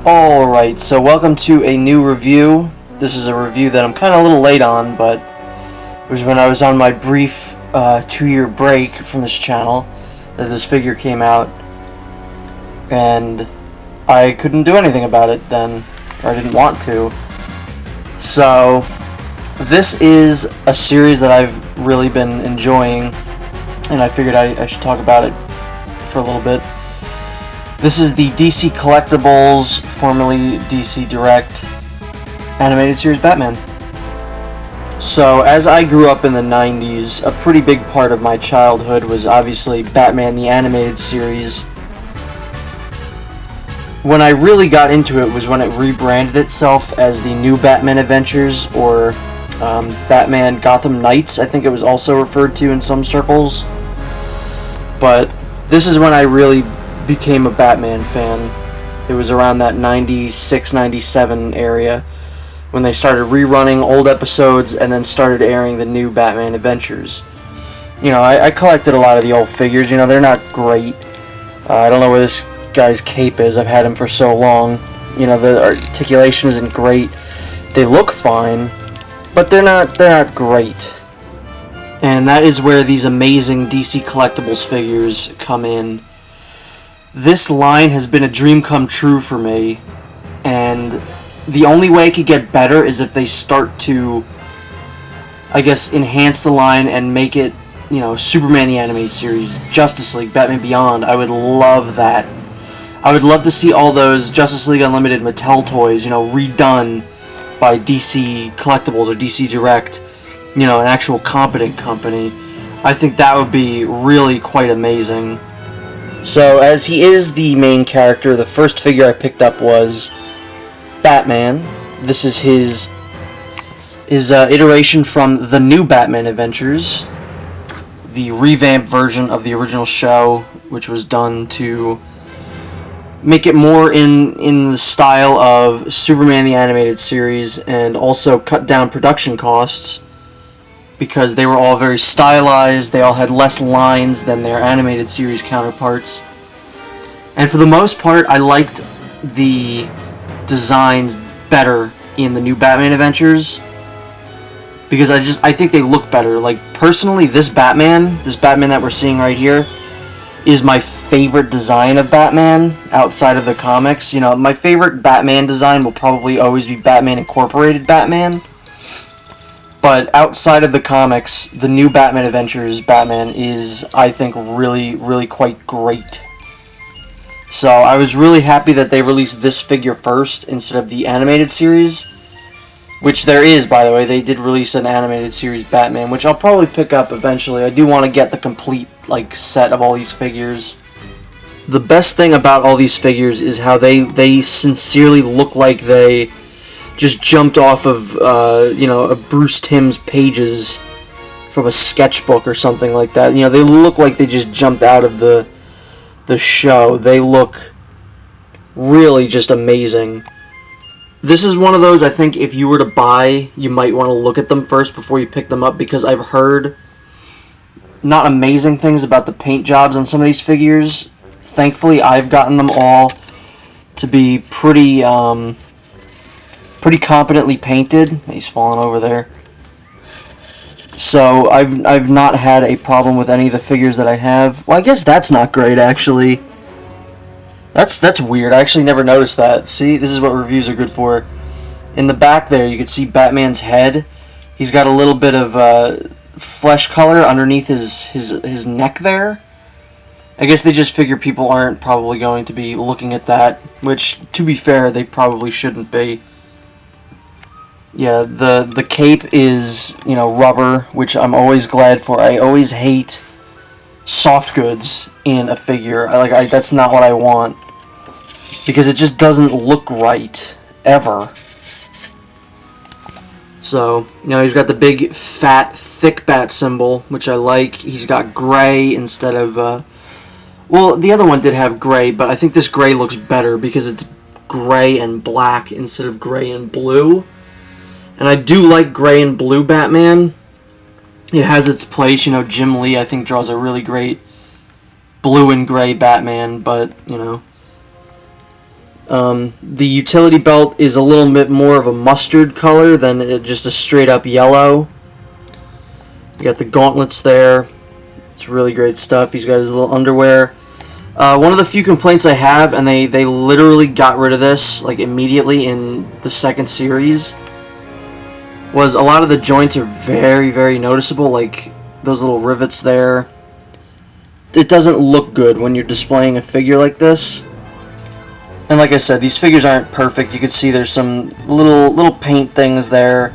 Alright, so welcome to a new review. This is a review that I'm kind of a little late on, but it was when I was on my brief 2-year break from this channel that this figure came out, and I couldn't do anything about it then, or I didn't want to. So, this is a series that I've really been enjoying, and I figured I should talk about it for a little bit. This is the DC Collectibles, formerly DC Direct, animated series Batman. So, as I grew up in the 90s, a pretty big part of my childhood was obviously Batman the Animated Series. When I really got into it was when it rebranded itself as the New Batman Adventures, or Batman Gotham Knights, I think it was also referred to in some circles. But this is when I really became a Batman fan. It was around that 96, 97 area when they started rerunning old episodes and then started airing the new Batman Adventures. You know, I collected a lot of the old figures. You know, they're not great. I don't know where this guy's cape is. I've had him for so long. You know, the articulation isn't great. They look fine, but they're not great. And that is where these amazing DC Collectibles figures come in. This line has been a dream come true for me, and the only way it could get better is if they start to, I guess, enhance the line and make it, you know, Superman the Animated Series, Justice League, Batman Beyond. I would love that. I would love to see all those Justice League Unlimited Mattel toys, you know, redone by DC Collectibles or DC Direct, you know, an actual competent company. I think that would be really quite amazing. So, as he is the main character, the first figure I picked up was Batman. This is his iteration from the new Batman Adventures, the revamped version of the original show, which was done to make it more in the style of Superman the Animated Series, and also cut down production costs, because they were all very stylized. They all had less lines than their animated series counterparts. And for the most part, I liked the designs better in the new Batman Adventures, because I think they look better. Like, personally, this Batman that we're seeing right here is my favorite design of Batman outside of the comics. You know, my favorite Batman design will probably always be Batman Incorporated Batman. But outside of the comics, the new Batman Adventures Batman is, I think, really, really quite great. So I was really happy that they released this figure first instead of the animated series, which there is, by the way. They did release an animated series Batman, which I'll probably pick up eventually. I do want to get the complete, like, set of all these figures. The best thing about all these figures is how they sincerely look like they just jumped off of, you know, a Bruce Timm's pages from a sketchbook or something like that. You know, they look like they just jumped out of the show. They look really just amazing. This is one of those, I think, if you were to buy, you might want to look at them first before you pick them up, because I've heard not amazing things about the paint jobs on some of these figures. Thankfully, I've gotten them all to be pretty competently painted. He's falling over there. So I've not had a problem with any of the figures that I have. Well, I guess that's not great, actually. That's weird. I actually never noticed that. See, this is what reviews are good for. In the back there, you can see Batman's head. He's got a little bit of flesh color underneath his neck there. I guess they just figure people aren't probably going to be looking at that, which, to be fair, they probably shouldn't be. Yeah, the cape is, you know, rubber, which I'm always glad for. I always hate soft goods in a figure. That's not what I want, because it just doesn't look right, ever. So, you know, he's got the big, fat, thick bat symbol, which I like. He's got gray instead of, well, the other one did have gray, but I think this gray looks better because it's gray and black instead of gray and blue. And I do like gray and blue Batman. It has its place. You know, Jim Lee, I think, draws a really great blue and gray Batman, but, you know, The utility belt is a little bit more of a mustard color than just a straight up yellow. You got the gauntlets there. It's really great stuff. He's got his little underwear. One of the few complaints I have, and they literally got rid of this like immediately in the second series, was a lot of the joints are very, very noticeable, like those little rivets there. It doesn't look good when you're displaying a figure like this. And like I said, these figures aren't perfect. You can see there's some little paint things there,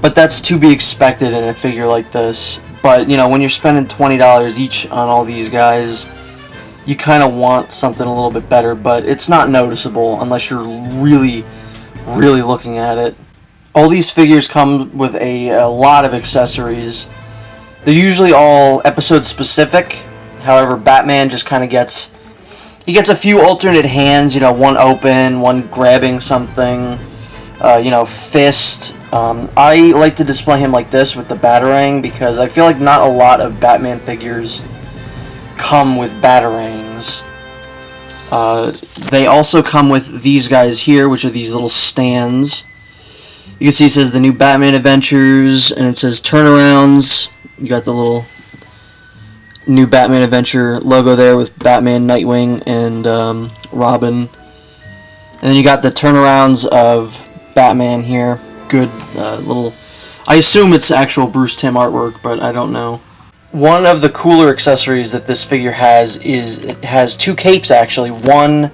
but that's to be expected in a figure like this. But, you know, when you're spending $20 each on all these guys, you kind of want something a little bit better, but it's not noticeable unless you're really, really looking at it. All these figures come with a lot of accessories. They're usually all episode specific. However, Batman just kind of gets a few alternate hands, you know, one open, one grabbing something, you know, fist. I like to display him like this with the Batarang because I feel like not a lot of Batman figures come with Batarangs. They also come with these guys here, which are these little stands. You can see it says the new Batman Adventures, and it says turnarounds. You got the little new Batman Adventure logo there with Batman, Nightwing, and Robin. And then you got the turnarounds of Batman here. Good little... I assume it's actual Bruce Timm artwork, but I don't know. One of the cooler accessories that this figure has is it has two capes, actually. One,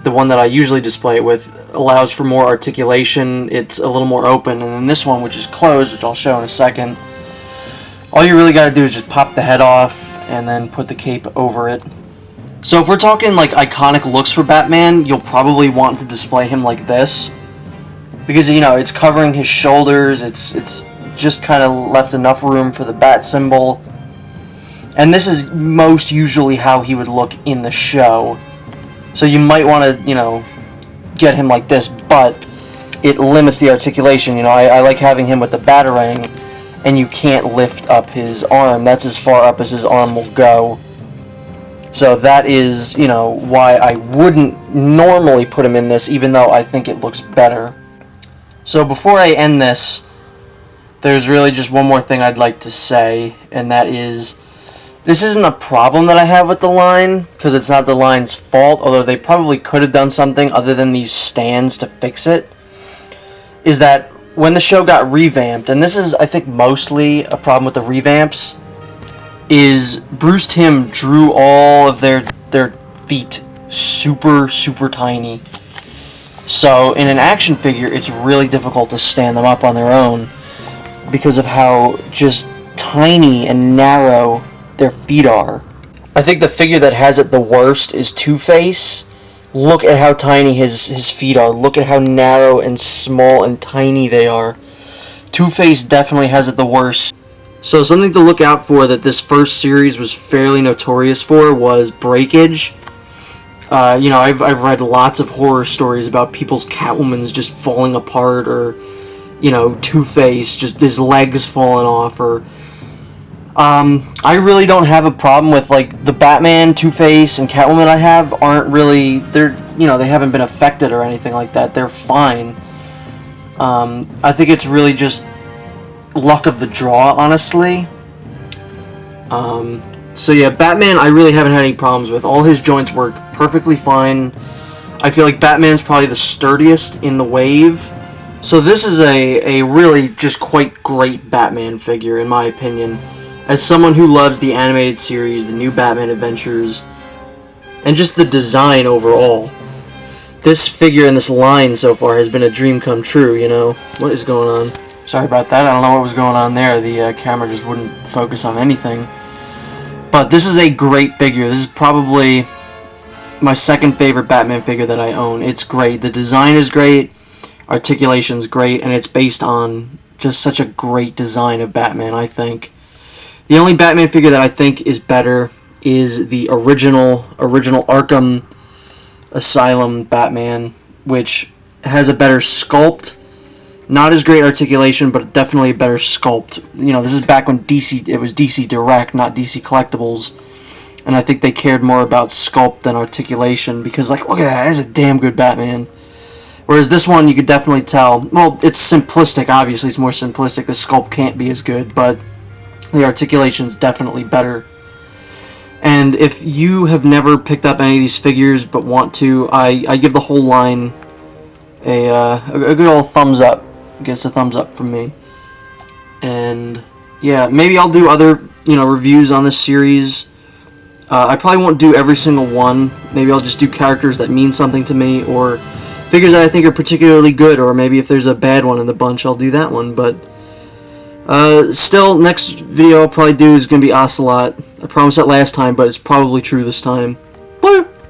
the one that I usually display it with, allows for more articulation. It's a little more open. And then this one, which is closed, which I'll show in a second, all you really got to do is just pop the head off and then put the cape over it. So if we're talking like iconic looks for Batman, you'll probably want to display him like this. Because, you know, it's covering his shoulders, it's just kind of left enough room for the bat symbol. And this is most usually how he would look in the show. So you might want to, you know, get him like this, but it limits the articulation. You know, I like having him with the Batarang, and you can't lift up his arm. That's as far up as his arm will go. So that is, you know, why I wouldn't normally put him in this, even though I think it looks better. So before I end this, there's really just one more thing I'd like to say, and that is, this isn't a problem that I have with the line, because it's not the line's fault, although they probably could have done something other than these stands to fix it, is that when the show got revamped, and this is, I think, mostly a problem with the revamps, is Bruce Timm drew all of their feet super, super tiny. So in an action figure, it's really difficult to stand them up on their own because of how just tiny and narrow their feet are. I think the figure that has it the worst is Two-Face. Look at how tiny his feet are. Look at how narrow and small and tiny they are. Two-Face definitely has it the worst. So something to look out for that this first series was fairly notorious for was breakage. You know, I've read lots of horror stories about people's Catwomans just falling apart, or, you know, Two-Face, just his legs falling off, or... I really don't have a problem with, like, the Batman, Two-Face, and Catwoman I have aren't really, you know, they haven't been affected or anything like that. They're fine. I think it's really just luck of the draw, honestly. So yeah, Batman I really haven't had any problems with. All his joints work perfectly fine. I feel like Batman's probably the sturdiest in the wave. So this is a really just quite great Batman figure, in my opinion. As someone who loves the animated series, the new Batman Adventures, and just the design overall, this figure and this line so far has been a dream come true, you know? What is going on? Sorry about that, I don't know what was going on there. The camera just wouldn't focus on anything. But this is a great figure. This is probably my second favorite Batman figure that I own. It's great. The design is great, articulation's great, and it's based on just such a great design of Batman, I think. The only Batman figure that I think is better is the original Arkham Asylum Batman, which has a better sculpt. Not as great articulation, but definitely a better sculpt. You know, this is back when it was DC Direct, not DC Collectibles. and I think they cared more about sculpt than articulation, because, like, look at that, that's a damn good Batman. Whereas this one, you could definitely tell, well, it's simplistic, obviously, it's more simplistic, the sculpt can't be as good, but the articulation's definitely better. And if you have never picked up any of these figures but want to, I give the whole line a good old thumbs up. Gets a thumbs up from me. And yeah, maybe I'll do other reviews on this series. I probably won't do every single one. Maybe I'll just do characters that mean something to me, or figures that I think are particularly good, or maybe if there's a bad one in the bunch, I'll do that one. But still, next video I'll probably do is going to be Ocelot. I promised that last time, but it's probably true this time. Bye!